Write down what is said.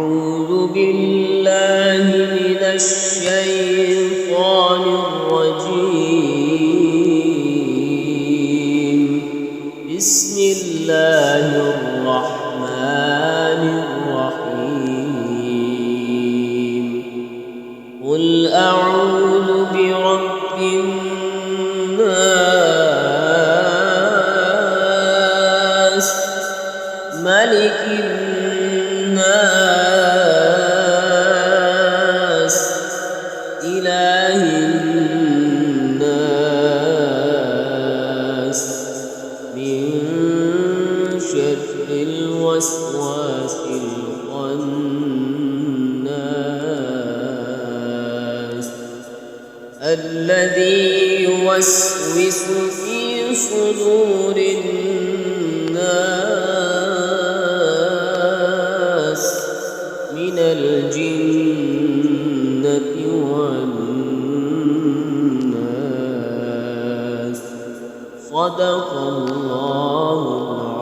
أعوذ بالله من الشيطان الرجيم. بسم الله الرحمن الرحيم. قل أعوذ برب الناس ملك الناس إله الناس من شر الوسواس الخناس الذي يوسوس في صدور الناس من الجنة والناس. صدق الله العظيم.